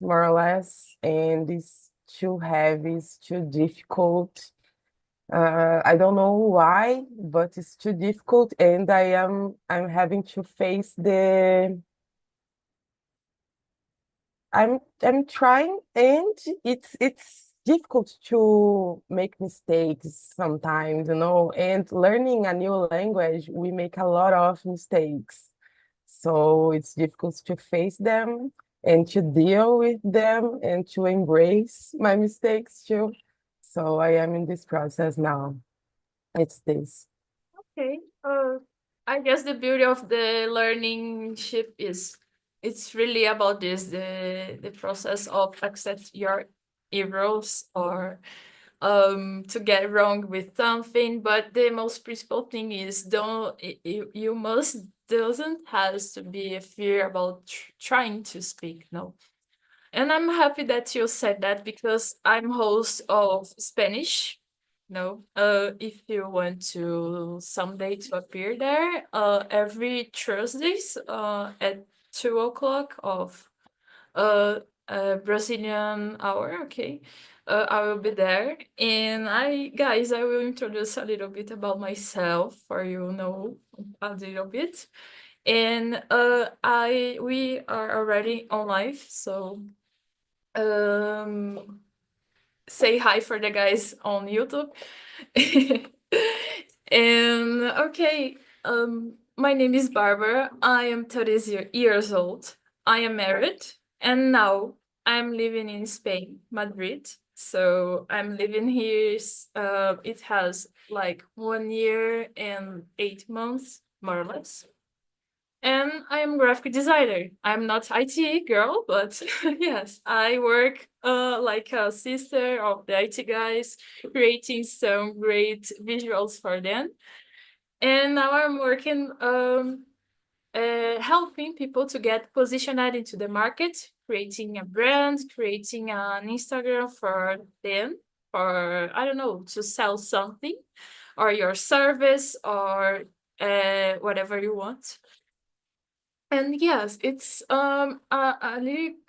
more or less, and it's too heavy, it's too difficult. I don't know why, but it's too difficult, and I'm having to face the I'm trying, and it's difficult to make mistakes sometimes, you know. And learning a new language, we make a lot of mistakes. So it's difficult to face them and to deal with them and to embrace my mistakes too. So I am in this process now. It's this. Okay. I guess the beauty of the learning ship is it's really about this the process of accept your errors or to get wrong with something, but the most principal thing is you must doesn't has to be a fear about trying to speak, no. And I'm happy that you said that because I'm host of Spanish. No, if you want to someday to appear there, every Thursdays, at 2 o'clock of uh, Brazilian hour. Okay, I will be there, and I will introduce a little bit about myself for you know a little bit, and I we are already on live, so um, say hi for the guys on YouTube. And okay, my name is Barbara. I am 30 years old. I am married, and now I'm living in Spain, Madrid. So I'm living here. It has like 1 year and 8 months, more or less. And I am graphic designer. I'm not IT girl, but yes, I work like a sister of the IT guys, creating some great visuals for them. And now I'm working helping people to get positioned into the market, creating a brand, creating an Instagram for them, or I don't know, to sell something or your service or whatever you want. And yes, it's a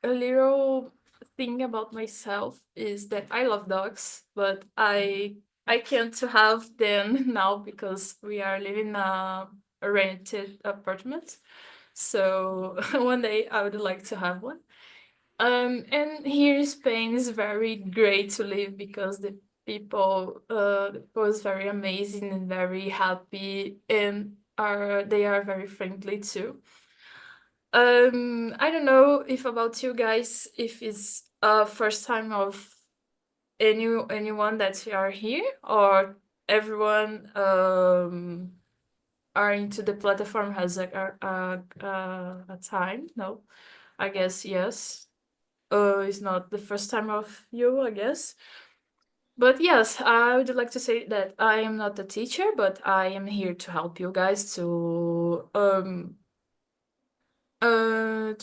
little thing about myself is that I love dogs, but I can't have them now because we are living in a rented apartment. So one day I would like to have one. And here in Spain is very great to live because the people is very amazing and very happy and are they are very friendly too. I don't know if about you guys, if it's first time of anyone that are here or everyone are into the platform has a time. No, I guess yes. It's not the first time of you, I guess. But yes, I would like to say that I am not a teacher, but I am here to help you guys to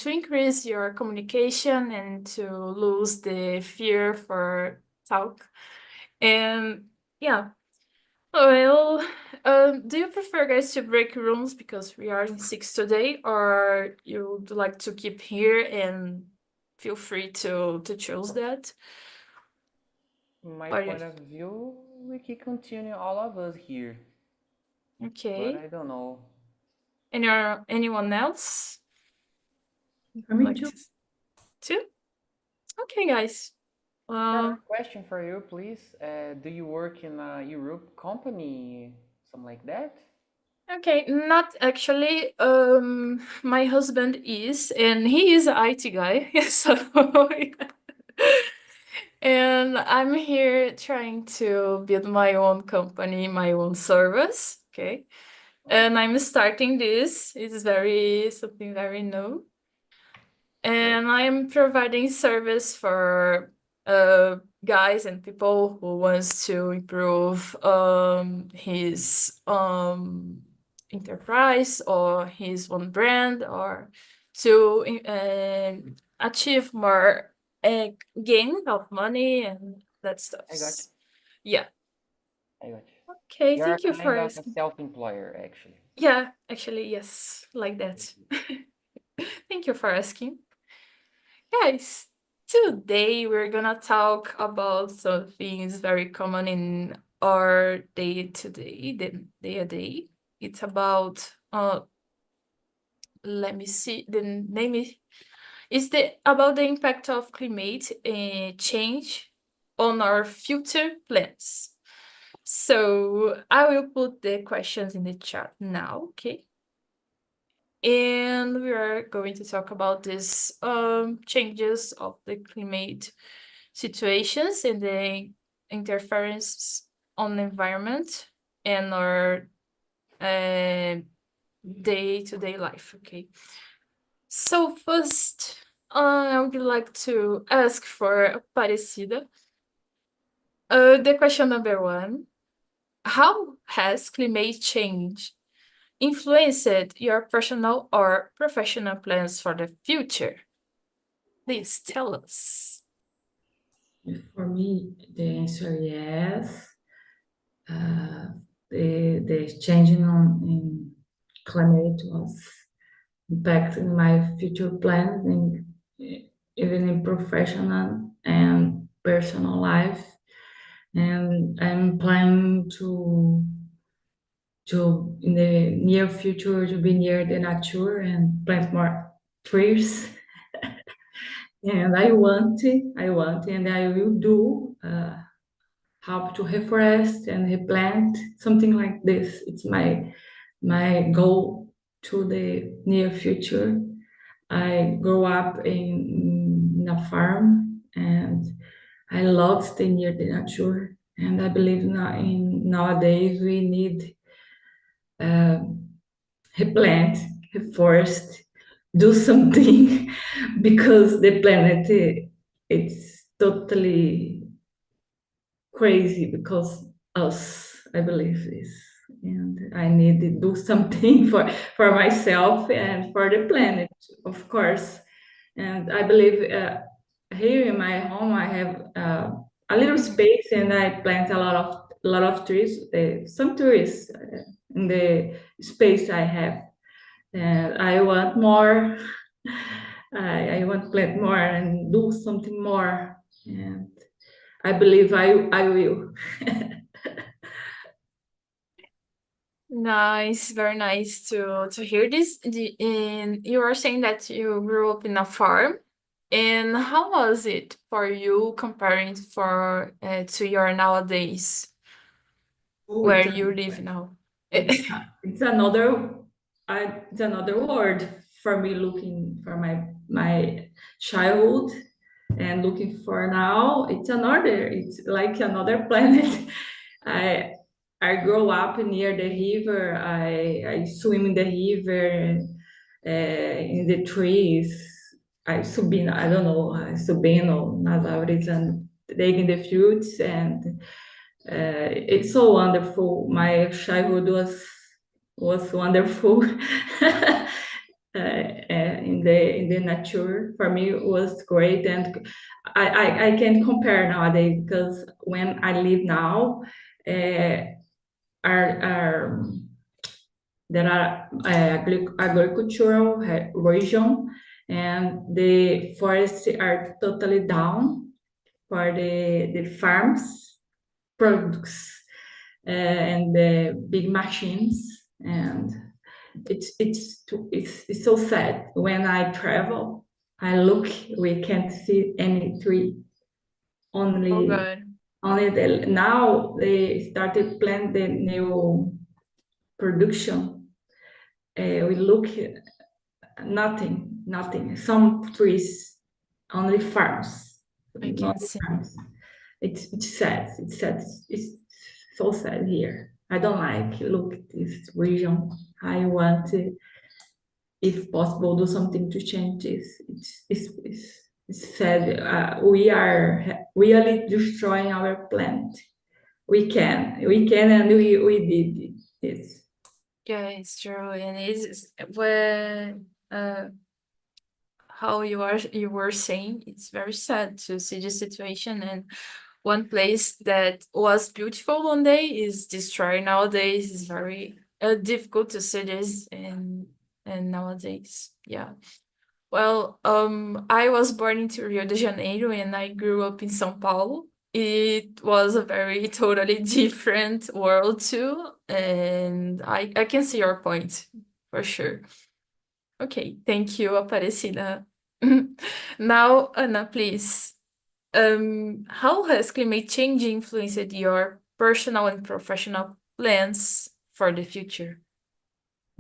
increase your communication and to lose the fear for talk. And yeah, well, do you prefer guys to break rooms because we are in six today, or you would like to keep here and feel free to choose that? My Or point of view, we can continue all of us here, but okay, I don't know. anyone else For would me like too. to? Okay, guys. Barbara, Uh, question for you, please. Do you work in a Europe company, something like that? Okay, not actually. My husband is, and he is an IT guy. So, and I'm here trying to build my own company, my own service. Okay, and Okay, I'm starting this. It's very something very new, great. and I'm providing service for guys and people who wants to improve his enterprise or his own brand or to achieve more uh, gain of money and that stuff. I got you. Yeah. I got you. Okay, You're thank you for kind of a asking. self-employer, actually. Yeah, actually, yes, like that. Okay. Thank you for asking. Guys, Today we're gonna talk about something very common in our day-to-day, day-to-day. It's about let me see the name is about the impact of climate change on our future plans. So I will put the questions in the chat now, okay? And we are going to talk about these changes of the climate situations and the interferences on the environment and our day-to-day life, okay? So first, I would like to ask for Aparecida. The question number one, how has climate change influenced your personal or professional plans for the future? Please tell us. For me, the answer yes. The changing in climate was impacting my future plans, and even in professional and personal life. And I'm planning to in the near future to be near the nature and plant more trees. And and I will do help to reforest and replant something like this. It's my goal to the near future. I grew up in a farm and I love staying near the nature. And I believe nowadays we need replant, reforest, do something because the planet it's totally crazy because us, I believe this. And I need to do something for myself and for the planet, of course. And I believe here in my home I have a little space and I plant a lot of trees, some trees in the space I have. And I want more. I want to plant more and do something more. And I believe I will. Nice, very nice to hear this. And you were saying that you grew up in a farm. And how was it for you comparing to your nowadays, Oh, where you live now? it's another it's another word for me, looking for my childhood and looking for now. It's like another planet. I I grow up near the river. I swim in the river, in the trees. I don't know, subino nas árvores and taking the fruits, and it's so wonderful. My childhood was wonderful. In the nature for me was great, and I can't compare nowadays because when I live now, are there are agricultural region, and the forests are totally down for the farms products and the big machines, and it's so sad. When I travel, I look, we can't see any tree, Oh, only God. now they started plant the new production. We look, nothing. Some trees, only farms, I not can see. farms. It's sad. It's sad. It's so sad here. I don't like look at this region. I want to, if possible, do something to change this. It's sad. We are really destroying our planet. We can, and we did this. Yeah, it's true. And it's when how you were saying, it's very sad to see the situation, and one place that was beautiful one day is destroyed nowadays. Is very difficult to see this and nowadays. Yeah. Well, I was born into Rio de Janeiro and I grew up in São Paulo. It was a very totally different world too, and I can see your point for sure. Okay, thank you, Aparecida. Now, Anna, please. How has climate change influenced your personal and professional plans for the future?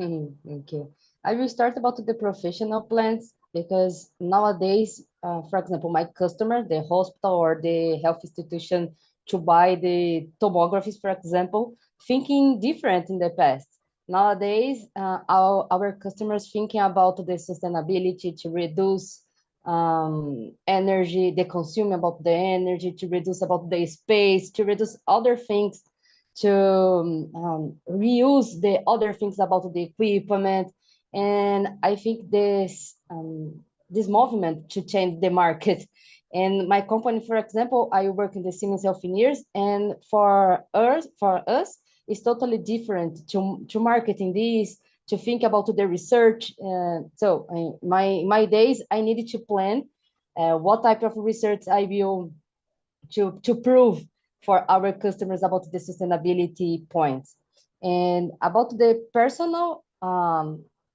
Okay. I will start about the professional plans because nowadays, for example, my customer, the hospital or the health institution to buy the tomographies, for example, thinking different in the past. Nowadays, our customers thinking about the sustainability to reduce energy, the consume about the energy, to reduce about the space, to reduce other things to reuse the other things about the equipment. And I think this movement to change the market. And my company, for example, I work in the Siemens Healthineers, and for us, it's totally different to marketing this, to think about the research. My days, I needed to plan what type of research I will to prove for our customers about the sustainability points. And about the personal,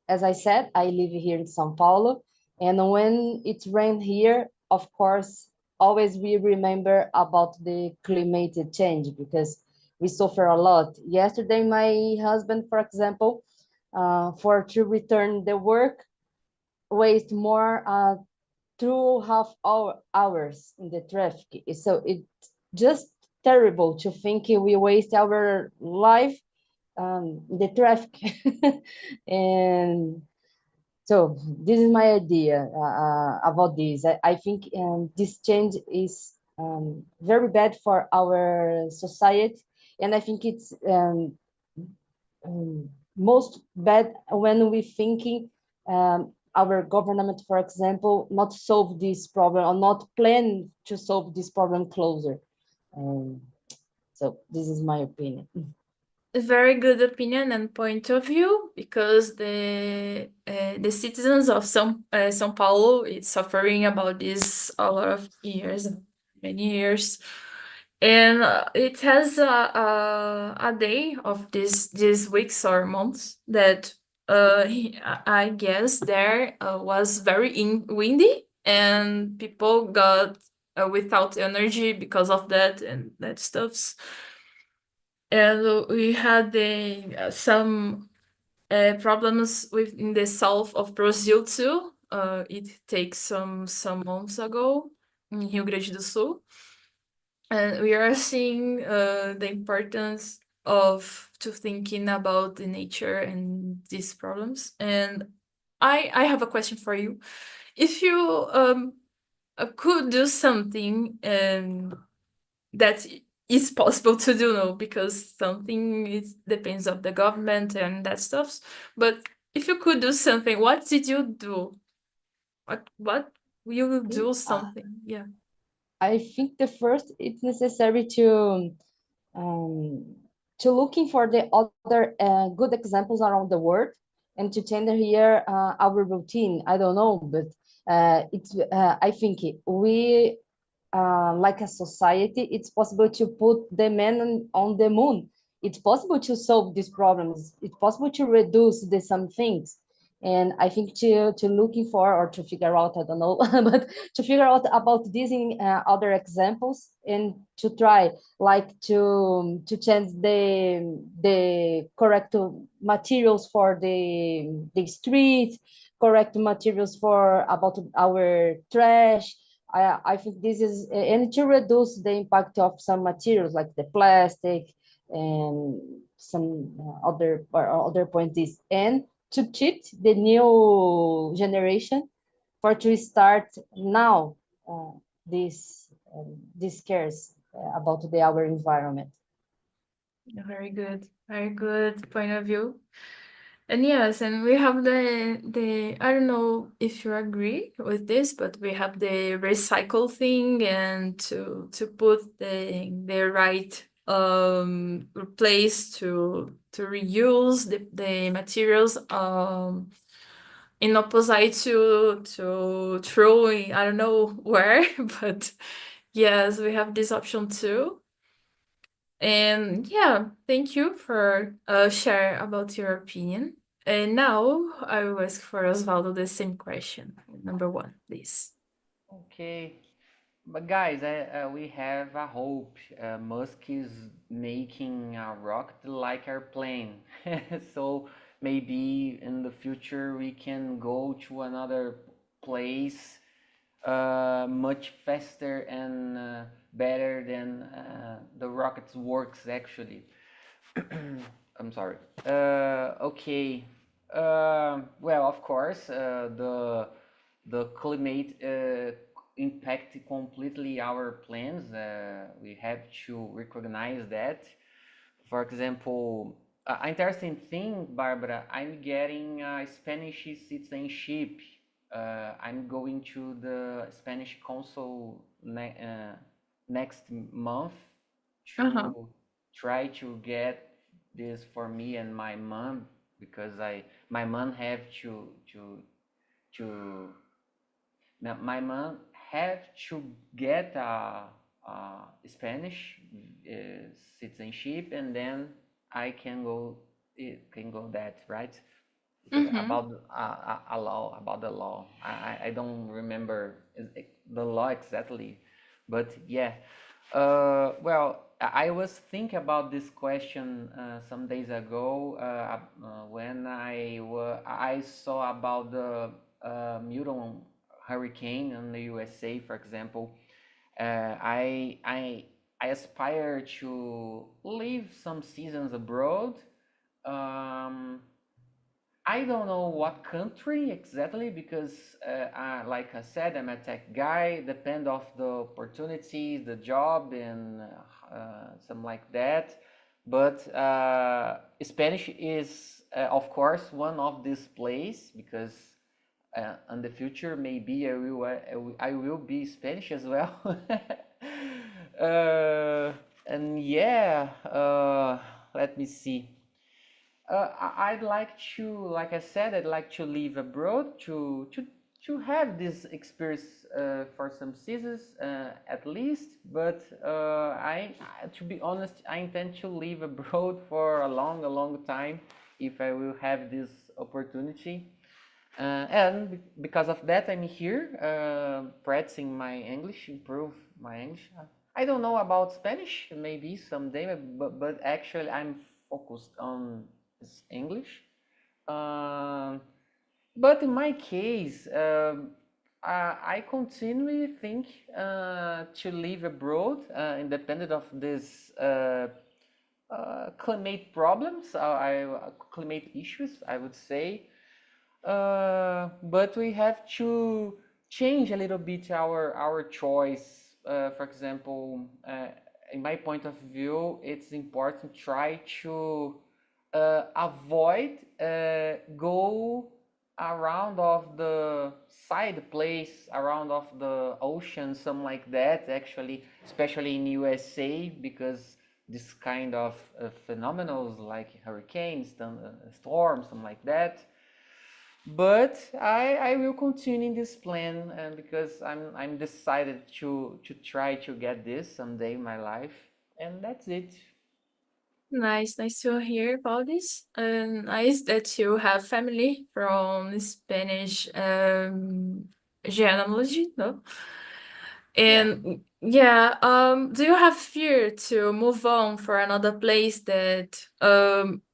as I said, I live here in São Paulo, and when it rains here, of course, always we remember about the climate change because we suffer a lot. Yesterday, my husband, for example, for to return the work, waste more 2.5 hours in the traffic. So it's just terrible to think we waste our life in the traffic. And so this is my idea about this. I think this change is very bad for our society, and I think it's most bad when we thinking our government, for example, not solve this problem or not plan to solve this problem closer. So this is my opinion. A very good opinion and point of view because the citizens of São Paulo is suffering about this a lot of years, many years, and it has a day of these weeks or months that I guess there was very windy and people got without energy because of that and that stuffs. And we had some problems in the south of Brazil too. It takes some months ago in Rio Grande do Sul, and we are seeing the importance of to thinking about the nature and these problems. And I have a question for you. If you could do something that is possible to do now because something is depends of the government and that stuff. But if you could do something, what did you do? What you do something? Yeah. I think the first it's necessary looking for the other good examples around the world and to change here our routine. I don't know, but it's I think we like a society, it's possible to put the man on the moon. It's possible to solve these problems. It's possible to reduce some things. And I think to looking for or to figure out, I don't know, but to figure out about these in other examples and to try like to change the correct materials for the street, correct materials for about our trash. I think this is, and to reduce the impact of some materials like the plastic and some other points is, and to teach the new generation for to start now this cares about our environment. Very good point of view. And yes, and we have the I don't know if you agree with this, but we have the recycle thing and to put the right place to reuse the materials in opposite to throwing, I don't know where, but yes, we have this option too. And yeah, thank you for share about your opinion. And now I will ask for Osvaldo the same question. Number one, please. Okay, but guys, we have a hope. Musk is making a rocket like our plane, so maybe in the future we can go to another place much faster and better than the rockets works actually. I'm sorry. Okay. Well, of course, the climate impact completely our plans. We have to recognize that. For example, interesting thing, Barbara, I'm getting Spanish citizenship. I'm going to the Spanish consul next month to try to get this for me and my mom because my mom have to my mom have to get Spanish citizenship and then I can go that, right? Because about a law, about the law, I don't remember the law exactly, but yeah. Well, I was thinking about this question some days ago when I saw about the Milton hurricane in the USA, for example. Uh, I I I aspire to live some seasons abroad. Um, I don't know what country exactly because, like I said, I'm a tech guy. Depend of the opportunity, the job, and something like that. But Spanish is, of course, one of these places because in the future maybe I will be Spanish as well. And yeah, let me see. I'd like to, like I said, I'd like to live abroad to have this experience for some seasons at least. But to be honest, I intend to live abroad for a long time if I will have this opportunity. And because of that, I'm here practicing my English, improve my English. I don't know about Spanish, maybe someday, but actually I'm focused on English. Um, but in my case, I continually think to live abroad, independent of this climate problems, climate issues, I would say. But we have to change a little bit our choice. For example, in my point of view, it's important to try to avoid go around of the side place around of the ocean, something like that. Actually, especially in USA, because this kind of phenomenals like hurricanes, storms, something like that. But I will continue in this plan because I'm decided to try to get this someday in my life, and that's it. Nice to hear about this. And nice that you have family from Spanish genealogy, no? Yeah. And yeah, do you have fear to move on for another place that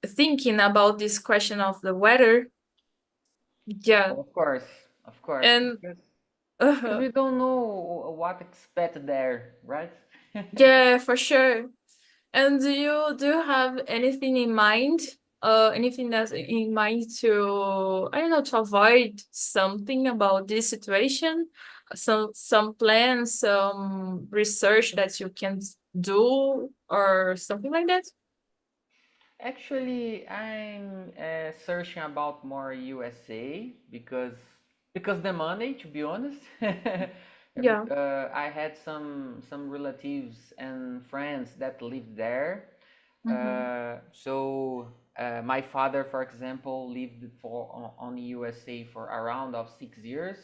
thinking about this question of the weather? Yeah. Of course, And because we don't know what expect there, right? yeah, for sure. And do you have anything in mind? Anything that's in mind to, I don't know, to avoid something about this situation? Some plans, some research that you can do or something like that? Actually, I'm searching about more USA because the money, to be honest. Yeah. I had some relatives and friends that live there, Mm-hmm. so My father, for example, lived on the USA for around of 6 years.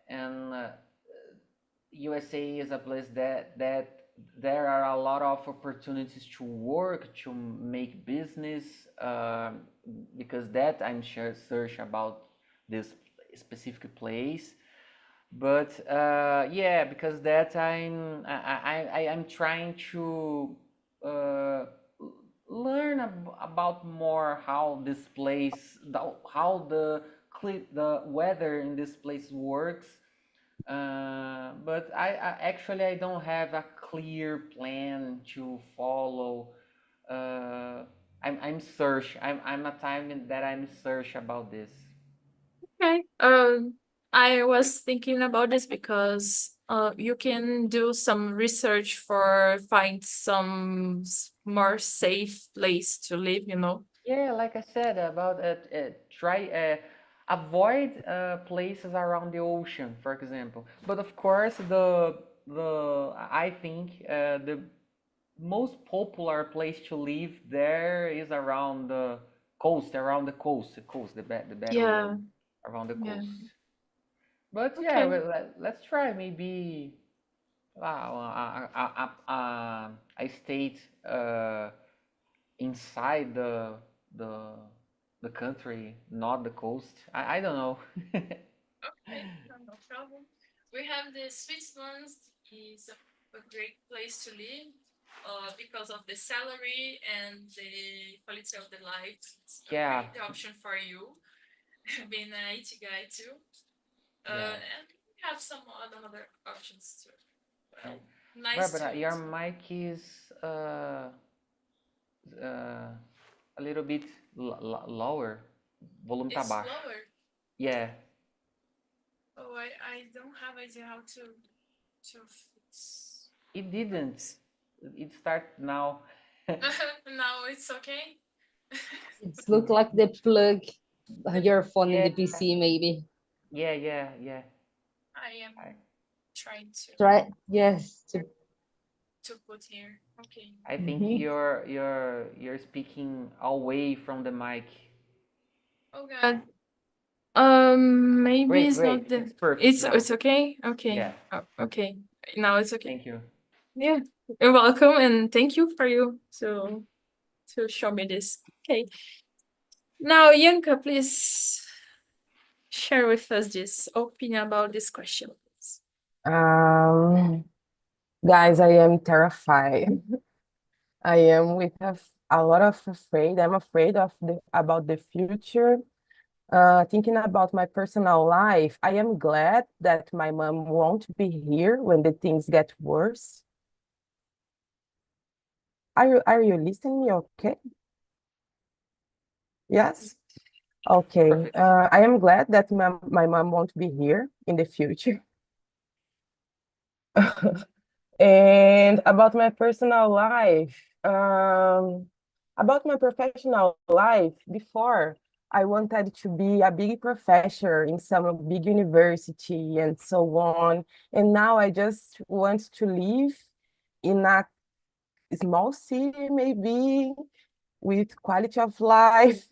And USA is a place that there are a lot of opportunities to work, to make business, because that I'm sure search about this specific place. But yeah, because that I'm trying to learn about more how this place, how the weather in this place works. But I actually I don't have a clear plan to follow. I'm search. I'm a time that I'm search about this. Okay. I was thinking about this because you can do some research for find some more safe place to live, you know. Yeah, like I said about try avoid places around the ocean, for example. But of course, the I think the most popular place to live there is around the coast, the better Yeah. word, around the Yeah. coast. But yeah, Okay. well, let's try maybe I stayed inside the the country, not the coast. I don't know. Okay, no problem. We have the Switzerland is a great place to live because of the salary and the quality of the life. It's a Yeah, great option for you, being an IT guy too. yeah, And we have some other options too. yeah. Well, nice Barbara, your to mic is uh, a little bit lower. Volume tá it's baixo. lower. Yeah, Oh, I don't have idea how to fix it didn't. that. It start now. Now it's okay. It's look like they plug your phone in Yeah, the PC, maybe. yeah. I am I, trying Try, yes. to put here. Okay. I think Mhm. you're speaking away from the mic. Oh God. Maybe it's Great. not the. It's perfect now. It's okay. Okay. Yeah, Oh, okay. Now it's okay. thank you. Yeah. You're welcome, and thank you for you to show me this. Okay. Now, Yanka, please share with us this opinion about this question, please. Guys, I am terrified. I am with a lot of afraid. I'm afraid of about the future. Thinking about my personal life, I am glad that my mom won't be here when the things get worse. Are you listening me okay? Yes? Okay. Perfect. I am glad that my mom won't be here in the future. And about my personal life, about my professional life, before I wanted to be a big professor in some big university and so on. And now I just want to live in a small city, maybe with quality of life,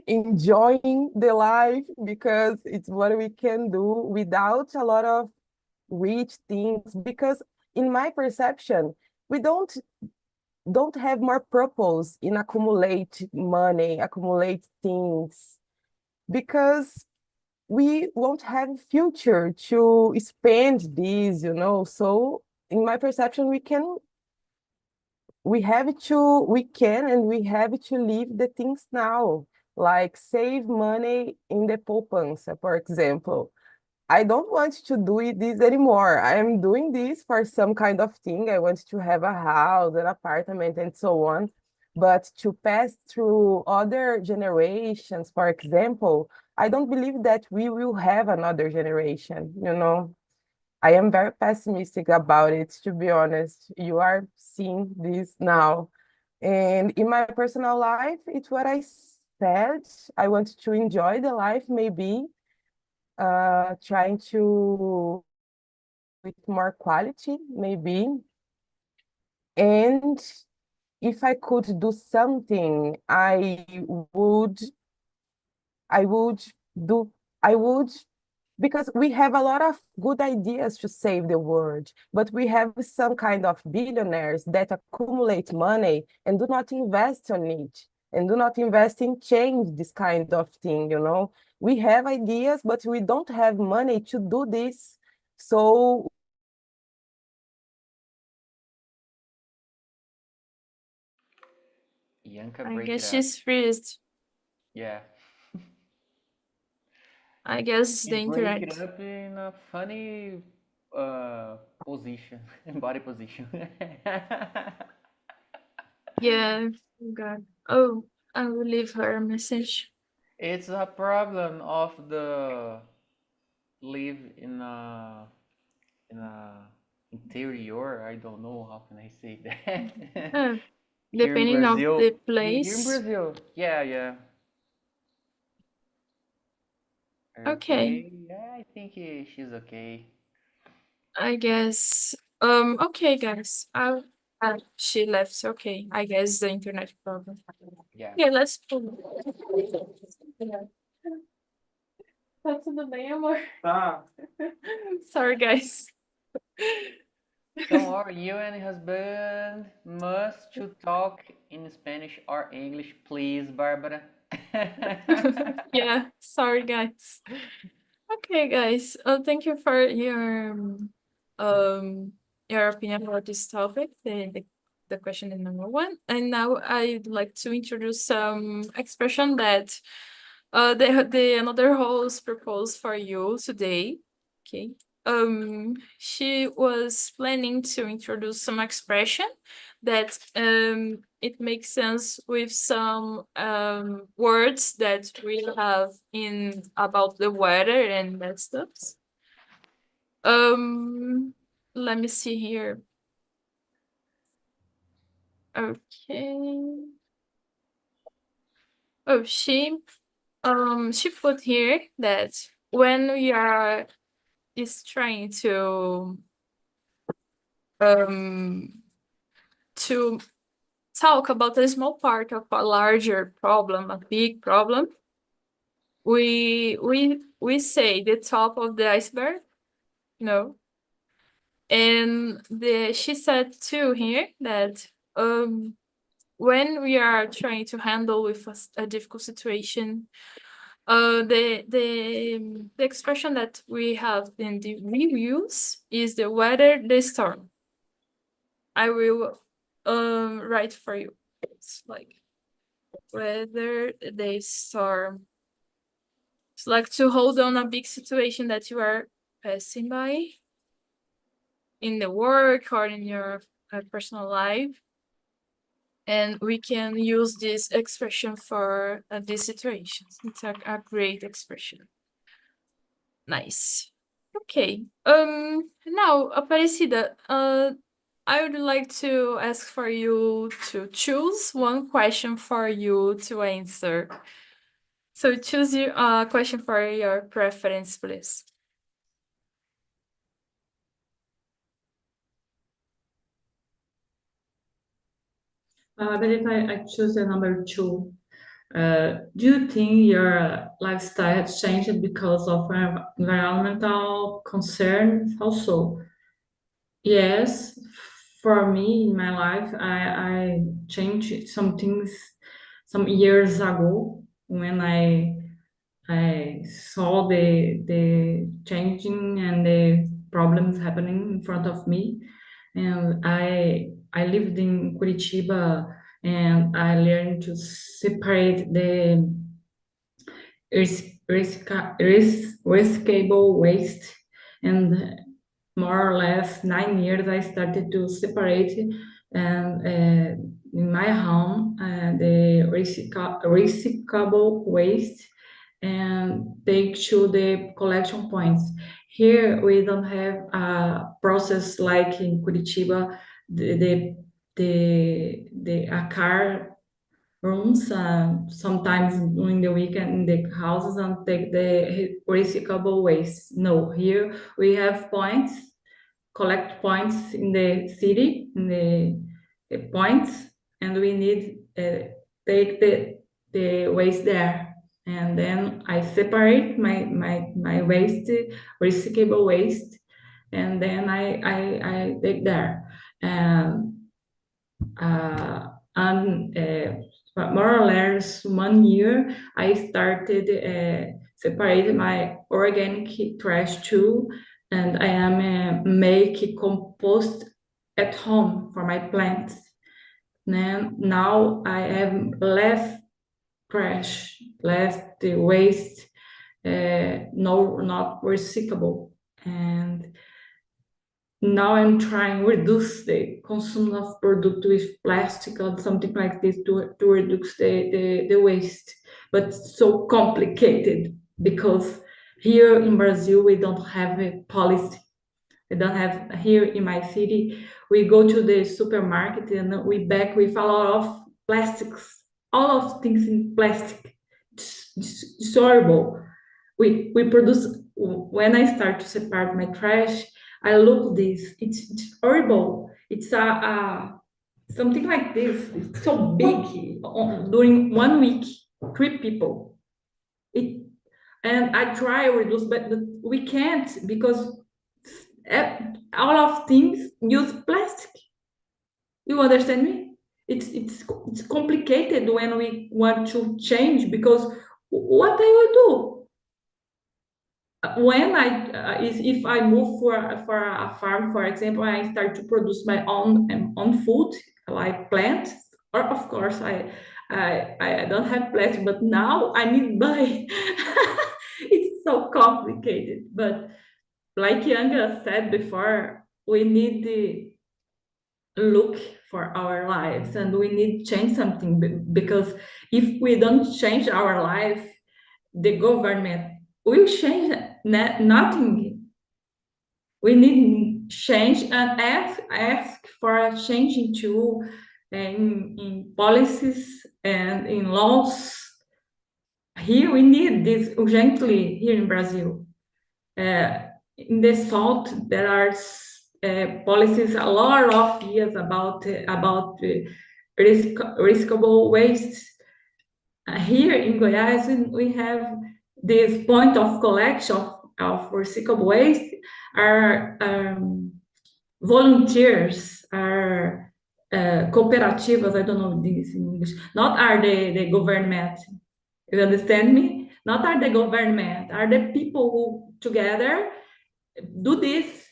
enjoying the life because it's what we can do without a lot of rich things. Because in my perception, we don't have more purpose in accumulate money, accumulate things, because we won't have future to spend these. So in my perception, we can and we have to leave the things now, like save money in the poupança, for example. I don't want to do this anymore. I am doing this for some kind of thing. I want to have a house, an apartment, and so on. But to pass through other generations, for example, I don't believe that we will have another generation. I am very pessimistic about it, to be honest. You are seeing this now. And in my personal life, it's what I said. I want to enjoy the life, maybe trying to with more quality, maybe. And if I could do something, would I would do I would because we have a lot of good ideas to save the world, but we have some kind of billionaires that accumulate money and do not invest on it and do not invest in change this kind of thing, you know. We have ideas, but we don't have money to do this. So Yanka, I break it guess up. she's freezed. Yeah. I guess She the break internet. it up in a funny position, body position. Yeah, God. Oh, I will leave her a message. It's a problem of the live in a interior. I don't know how can I say that. Uh, Here in Depending of Brazil, the here in place. Brazil, yeah, yeah. Okay, Okay, yeah, I think she's okay. I guess. Okay, guys. She left. Okay, I guess the internet problem. Yeah. Okay, let's pull. Tá tudo bem, amor? Tá. Sorry, guys. Don't worry, you and husband must to talk in Spanish or English, please, Barbara. Yeah, sorry, guys. Okay, guys. Thank you for your opinion about this topic, the question is number one. And now I'd like to introduce some expression that the another host proposed for you today. Okay. She was planning to introduce some expression that it makes sense with some words that we have in about the weather and that stuff. Let me see here. Okay. Oh, she put here that when we are is trying to talk about a small part of a larger problem, a big problem, we say the top of the iceberg, you know. And she said too here that when we are trying to handle with a difficult situation, the expression that we have in the reviews is the weather the storm. I will write for you. It's like weather the storm. It's like to hold on a big situation that you are passing by in the work or in your personal life. And we can use this expression for this situation. It's a great expression. Nice. Okay. Now, Aparecida, I would like to ask for you to choose one question for you to answer. So choose your question for your preference, please. I believe I choose the number two. Do you think your lifestyle has changed because of environmental concerns also? Yes, for me in my life, I changed some things some years ago when I saw the changing and the problems happening in front of me. And I lived in Curitiba and I learned to separate the riskable waste. And more or less 9 years I started to separate and in my home the recyclable waste and take to the collection points. Here we don't have a process like in Curitiba, a car rooms sometimes during the weekend in the houses and take the recyclable waste. No, here we have points, collect points in the city, in the points and we need take the waste there. And then I separate my waste, recyclable waste, and then I take there. And more or less 1 year, I started separate my organic trash too, and I am make compost at home for my plants. Then now I have less trash, less the waste, no, not recyclable, and now I'm trying to reduce the consumption of product with plastic or something like this to reduce the waste. But it's so complicated because here in Brazil we don't have a policy. We don't have here in my city. We go to the supermarket and we back with a lot of plastics, all of things in plastic. It's horrible. We produce when I start to separate my trash. I look this. It's horrible. It's a something like this. It's so big. During 1 week, 3 people. It and I try to reduce, but we can't because all of things use plastic. You understand me? It's complicated when we want to change because what I will do when if I move for a farm, for example, I start to produce my own food like plants, or of course I don't have plants, but now I need buy. It's so complicated, but like Yanga said before, we need to look for our lives and we need to change something because if we don't change our life, the government will change nothing. We need change and ask for a change into in policies and in laws. Here we need this urgently here in Brazil. In the south, there are policies a lot of years about riskable waste. Here in Goiás, we have this point of collection of recyclable waste. Are volunteers, are cooperativas. I don't know this in English. Not are the government. You understand me? Not are the government. Are the people who together do this.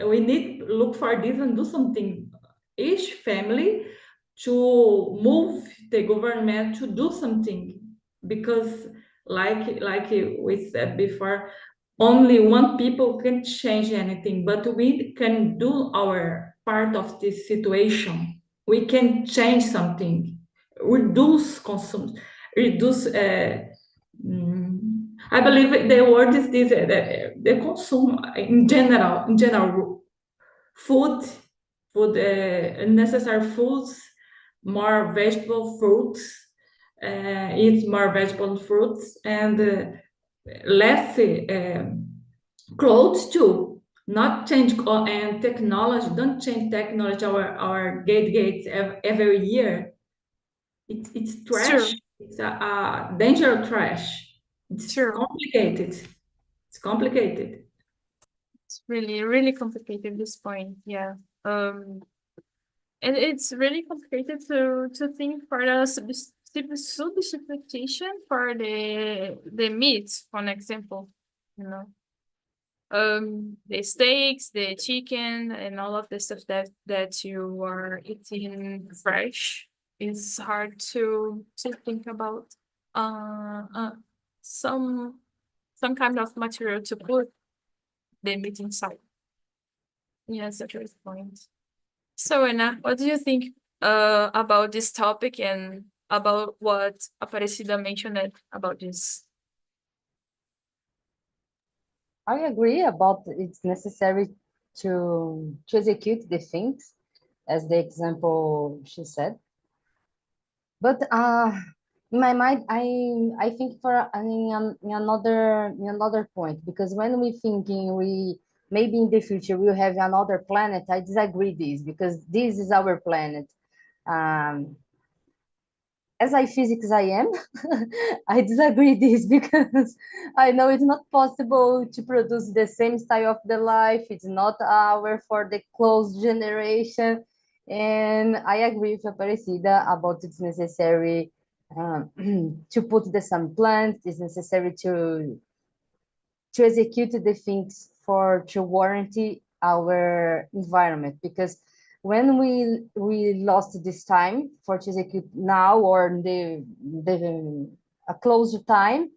We need to look for this and do something. Each family to move the government to do something because like we said before, only one people can change anything, but we can do our part of this situation. We can change something, reduce consumption, reduce I believe the word is this: the consume in general, food, necessary foods, more vegetable fruits, eat more vegetable fruits, and less clothes too. Not change and technology. Don't change technology. Our gates every year. It's trash. Sure. It's a danger trash. It's Sure. complicated. It's complicated. It's really, really complicated, this point. Yeah. And it's really complicated to think for the substitution for the meat, for example, you know. The steaks, the chicken, and all of the stuff that you are eating fresh is hard to think about some kind of material to put the meat inside. Yes, that's a great point. So, Anna, what do you think about this topic and about what Aparecida mentioned about this? I agree about it's necessary to execute the things, as the example she said. But in my mind, I think for in another point, because when we thinking we maybe in the future we'll have another planet, I disagree this because this is our planet. Um, as I physics I am, I disagree this because I know it's not possible to produce the same style of the life. It's not our for the close generation. And I agree with Aparecida about it's necessary to put the some plants. It's necessary to execute the things for to warranty our environment, because when we lost this time for to execute now or the a closer time,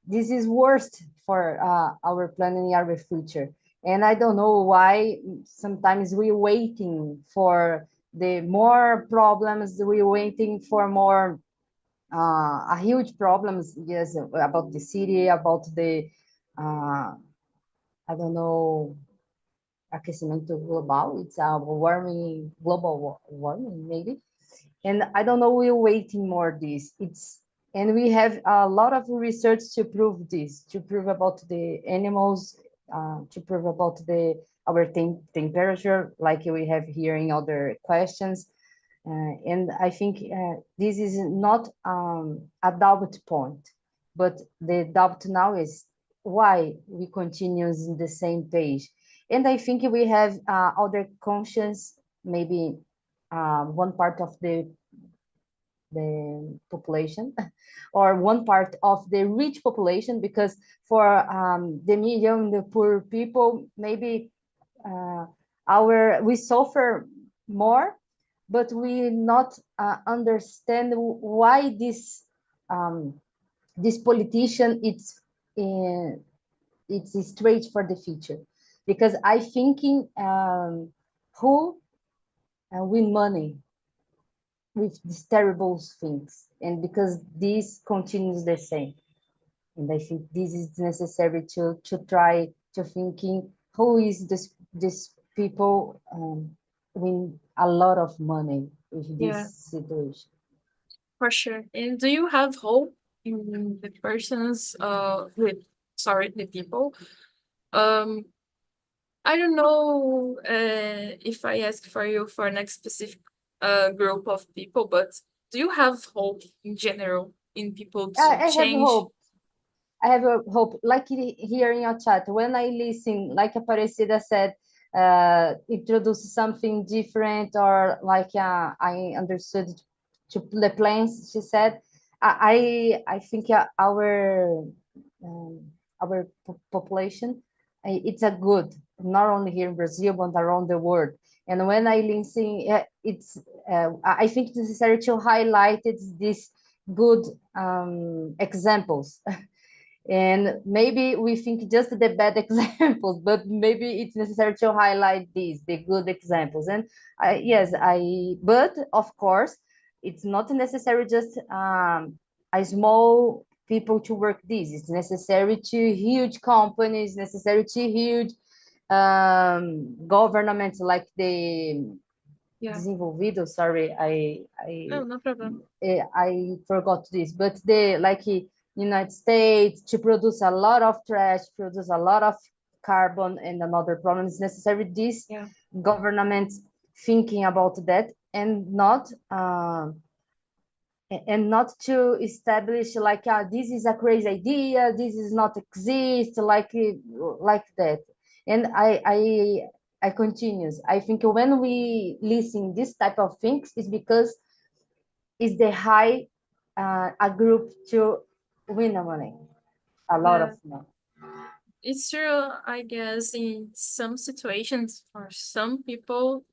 this is worst for our planning our future. And I don't know why sometimes we're waiting for the more problems, we're waiting for more a huge problems, yes, about the city, about the I don't know, aquecimento global. It's a warming, global warming, maybe. And I don't know, we're waiting more this. And we have a lot of research to prove this, to prove about the animals, to prove about our temperature, like we have here in other questions. And I think this is not a doubt point, but the doubt now is why we continue in the same page. And I think we have other conscience, maybe one part of the population or one part of the rich population, because for the medium, the poor people, maybe we suffer more, but we not understand why this politician it's straight for the future, because I thinking who win money with these terrible things, and because this continues the same. And I think this is necessary to try to thinking who is this people win a lot of money with Yeah, this situation. for sure. And do you have hope in the persons, the people? Um, I don't know if I ask for you for next specific group of people, but do you have hope in general in people to I have change? hope. I have a hope, like here in your chat, when I listen, like Aparecida said, introduce something different, or like I understood to the plans, she said, I think our population, it's a good, not only here in Brazil, but around the world. And when I listen, I think it's necessary to highlight these good examples. And maybe we think just the bad examples, but maybe it's necessary to highlight the good examples. And but of course it's not necessary just a small people to work this. It's necessary to huge companies, necessary to huge governments, like the Yeah, desenvolvido, sorry, no, no problem. I forgot this, but the like United States, to produce a lot of trash, produce a lot of carbon, and another problem is necessary. This Yeah, government thinking about that, and not to establish like this is a crazy idea, this is not exist, like that. And I continues. I think when we listen this type of things is because is the high a group to win the money, a lot yeah. of money. It's true, I guess, in some situations for some people,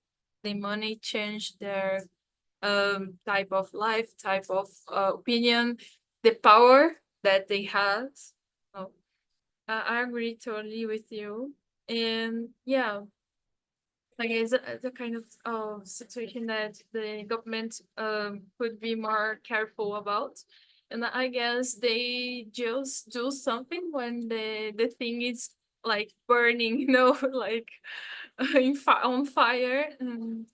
the money changed their type of life, type of opinion, the power that they had. So I agree totally with you. And yeah, I guess the kind of situation that the government could be more careful about. And I guess they just do something when the thing is like burning, like on fire. And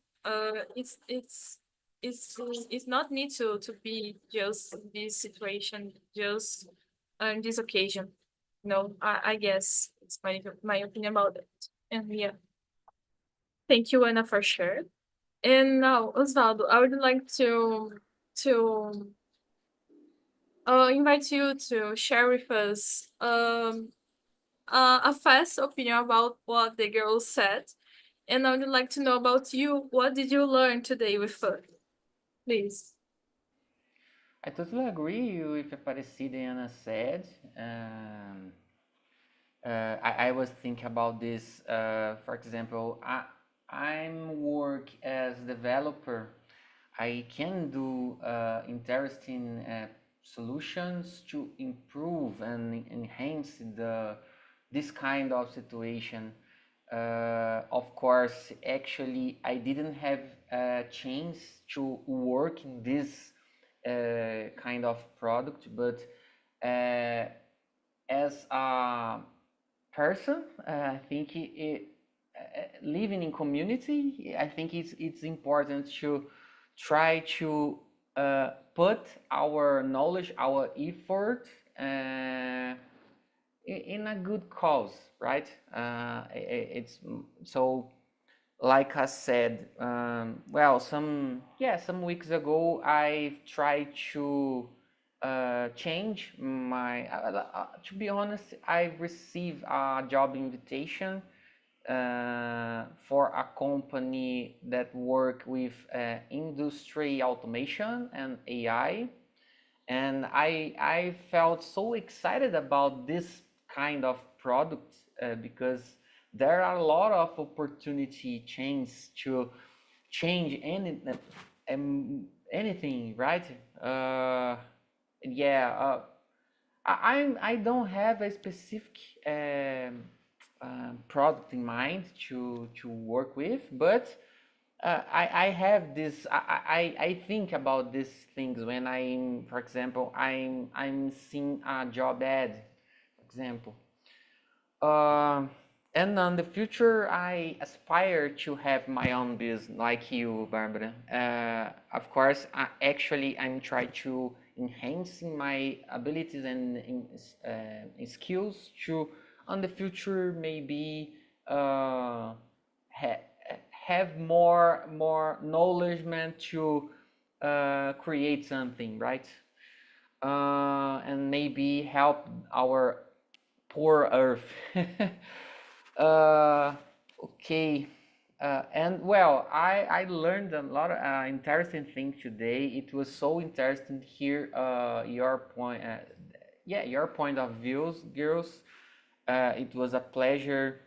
it's not need to be just this situation, just on this occasion. No, I guess it's my opinion about it. And yeah. Thank you, Anna, for sure. And now, Osvaldo, I would like to invite you to share with us a fast opinion about what the girls said. And I would like to know about you. What did you learn today with her? Please. I totally agree with Aparecida and Ana said. I was thinking about this. For example, I'm work as developer. I can do interesting solutions to improve and enhance this kind of situation. Of course, actually, I didn't have a chance to work in this kind of product, but as a person, I think living in community, I think it's important to try to put our knowledge, our effort in a good cause, right? It's so, like I said, well, some weeks ago, I tried to change my. To be honest, I received a job invitation for a company that work with industry automation and AI, and I felt so excited about this kind of product because there are a lot of opportunity chains to change anything, right? Yeah, I don't have a specific product in mind to work with, but I have this. I think about these things when I'm, for example, I'm seeing a job ad, for example. And in the future, I aspire to have my own business, like you, Barbara. Of course, I'm trying to enhancing my abilities and skills to, on the future, maybe ha have more knowledge to create something, right? And maybe help our poor Earth. Okay. And well, I learned a lot of interesting things today. It was so interesting to hear your point. Yeah, your point of views, girls. It was a pleasure.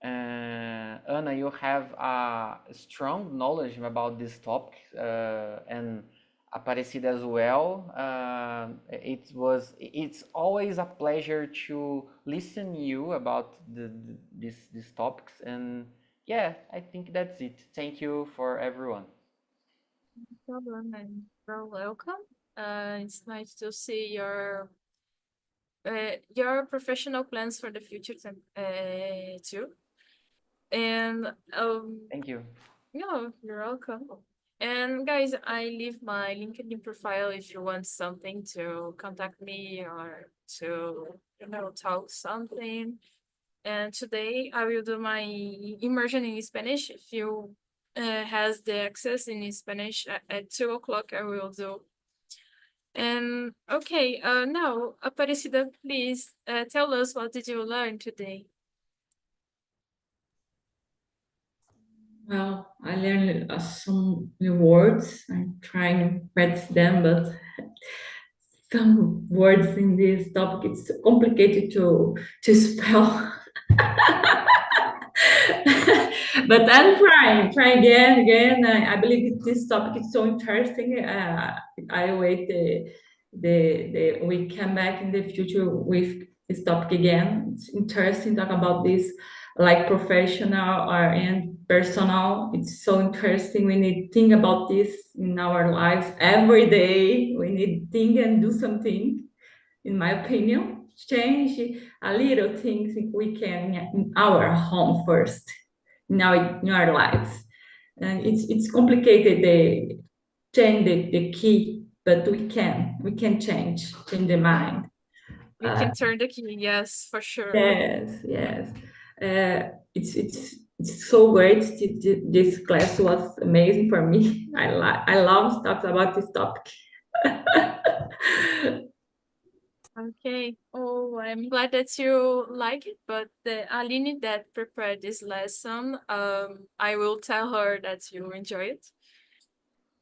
Anna, you have a strong knowledge about this topic, and Aparecida as well. It's always a pleasure to listen you about these topics, and yeah, I think that's it. Thank you for everyone. No problem, and you're welcome. It's nice to see your professional plans for the future too. And Thank you. no, you're welcome. And guys, I leave my LinkedIn profile if you want something to contact me or to talk something. And today I will do my immersion in Spanish. If you has the access in Spanish at 2 o'clock, I will do. And okay, now Aparecida, please tell us what did you learn today? Well, I learned some new words. I'm trying to practice them, but some words in this topic it's complicated to spell. But I'm trying again. I believe this topic is so interesting. I wait the we come back in the future with this topic again. It's interesting to talk about this, like professional or and personal. It's so interesting. We need to think about this in our lives every day. We need to think and do something. In my opinion, change a little things we can in our home first, in our lives. And it's complicated. They change the key, but we can change the mind. We can turn the key, yes, for sure. Yes, yes. It's It's so great. This class was amazing for me. I love talking about this topic. Okay. Oh, I'm glad that you like it. But the Aline that prepared this lesson, I will tell her that you enjoy it.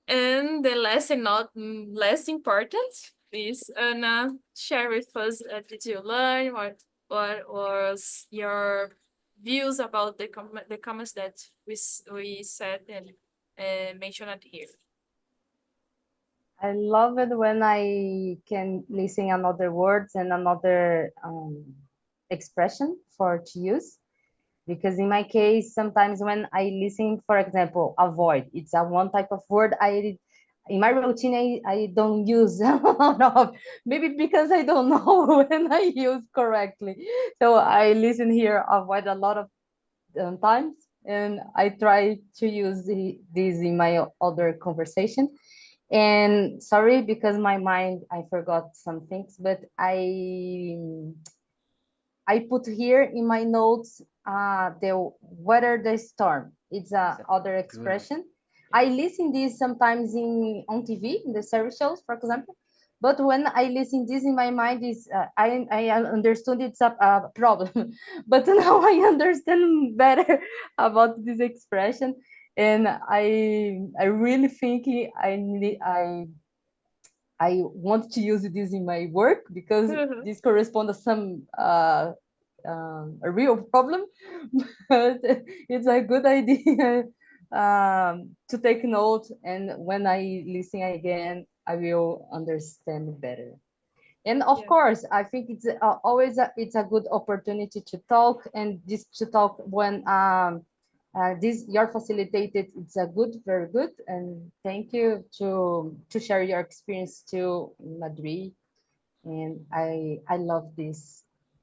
And the last and not less important is Anna, share with us did you learn? What was your views about the comments that we said and mentioned here? I love it when I can listen another words and another expression for to use. Because in my case, sometimes when I listen, for example, avoid, it's a one type of word in my routine I don't use a lot of, maybe because I don't know when I use correctly. So I listen here, avoid a lot of times, and I try to use this in my other conversation. And sorry, because my mind, I forgot some things, but I put here in my notes the weather the storm. It's a That's other good. expression. I Yeah. listen this sometimes in on TV in the series shows, for example. But when I listen this in my mind is I understood it's a problem, but now I understand better about this expression, and I really think I want to use this in my work because this corresponds to some a real problem, but it's a good idea to take note. And when I listen again, I will understand better. And of Yeah. course, I think it's always it's a good opportunity to talk, and this to talk when this you're facilitated. It's a good, very good, and thank you to share your experience to Madrid. And I love this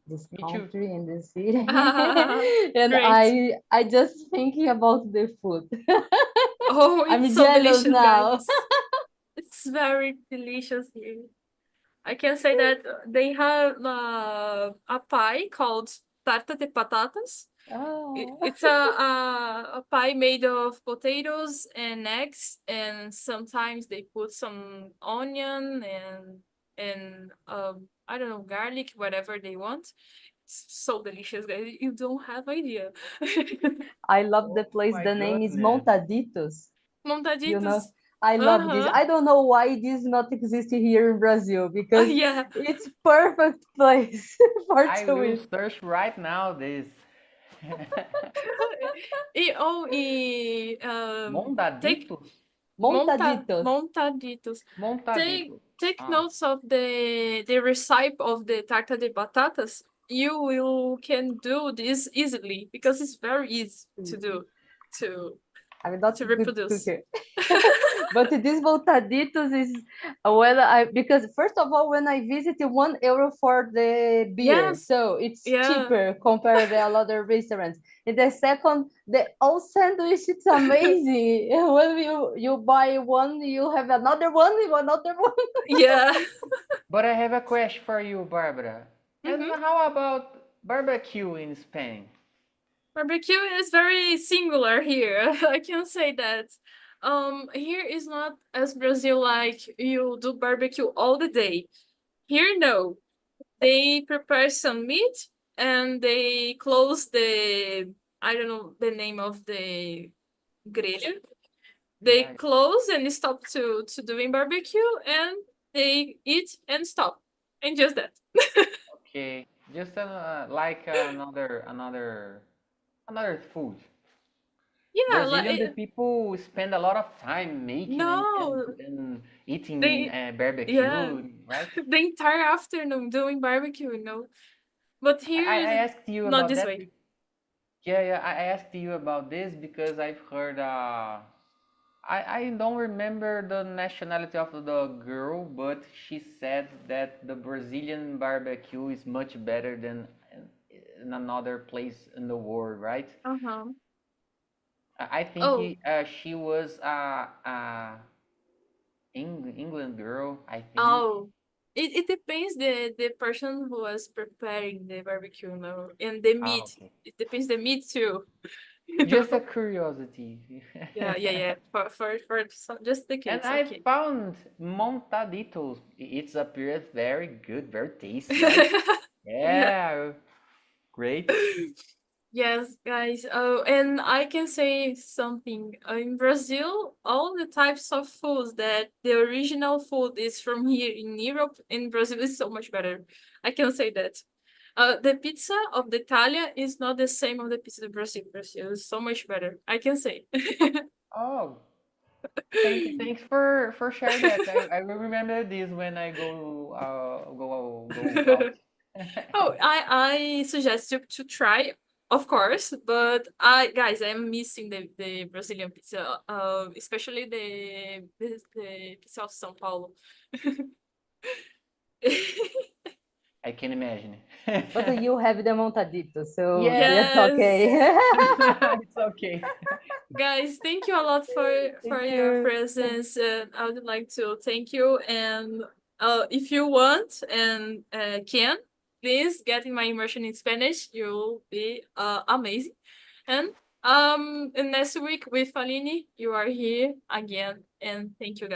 Me too. country and this city, and Great. I just thinking about the food. Oh, it's I'm so jealous delicious, now. guys. It's very delicious here. I can say that they have a pie called tarta de patatas. Oh. It's a pie made of potatoes and eggs, and sometimes they put some onion and I don't know, garlic, whatever they want. It's so delicious, guys. You don't have idea. I love the Oh place. my The name is goodness. Montaditos. You know, Montaditos. I love this. Uh-huh. I don't know why this not exist here in Brazil Oh, because yeah. it's perfect place for I to will eat. search right now this. Take Mondaditos? Montaditos. montaditos. Montaditos. Take Ah, notes of the recipe of the tarta de batatas. You will can do this easily because it's very easy to do to I'm not to a good reproduce. cooker. But this voltaditos is when I because first of all when I visited €1 for the beer, Yes, so it's yeah. cheaper compared to a lot of restaurants. And the second, the all sandwich it's amazing. When you buy one, you have another one, another one. Yeah. but I have a question for you, Barbara. And Hmm. how about barbecue in Spain? Barbecue is very singular here. I can say that. Here is not as Brazil like you do barbecue all the day. Here, no. They prepare some meat and they close the I don't know the name of the grelha. They Yeah, close and stop to doing barbecue and they eat and stop and just that. okay. Just like another food. Yeah, Brazilian, the like people spend a lot of time making no, and eating they yeah barbecue, right? the entire afternoon doing barbecue. But here I is asked you not about this that. way. Yeah, yeah. I asked you about this because I've heard. I don't remember the nationality of the girl, but she said that the Brazilian barbecue is much better than in another place in the world, right? Uh huh. I think Oh, she was a England girl, I think. oh, it depends the person who was preparing the barbecue, and the Ah, meat. okay. It depends the meat too. Just a curiosity. Yeah. For just the And kids, I okay. found montaditos. It's appears very good, very tasty, right? Yeah. Yeah, great. Yes, guys. Oh, and I can say something. In Brazil, all the types of foods that the original food is from here in Europe, in Brazil is so much better. I can say that. The pizza of the Italia is not the same of the pizza of Brazil. Brazil is so much better. I can say. Oh, thanks for sharing that. I will remember this when I go out. Oh, I suggest you to try, of course, but I'm missing the Brazilian pizza, especially the pizza of São Paulo. I can imagine. But you have the montadito, so Yes, that's Yes. okay. it's okay. Guys, thank you a lot for Thank your you. presence. I would like to thank you. And if you want and can, please get in my immersion in Spanish. You'll be amazing. And next week with Aline, you are here again. And thank you, guys.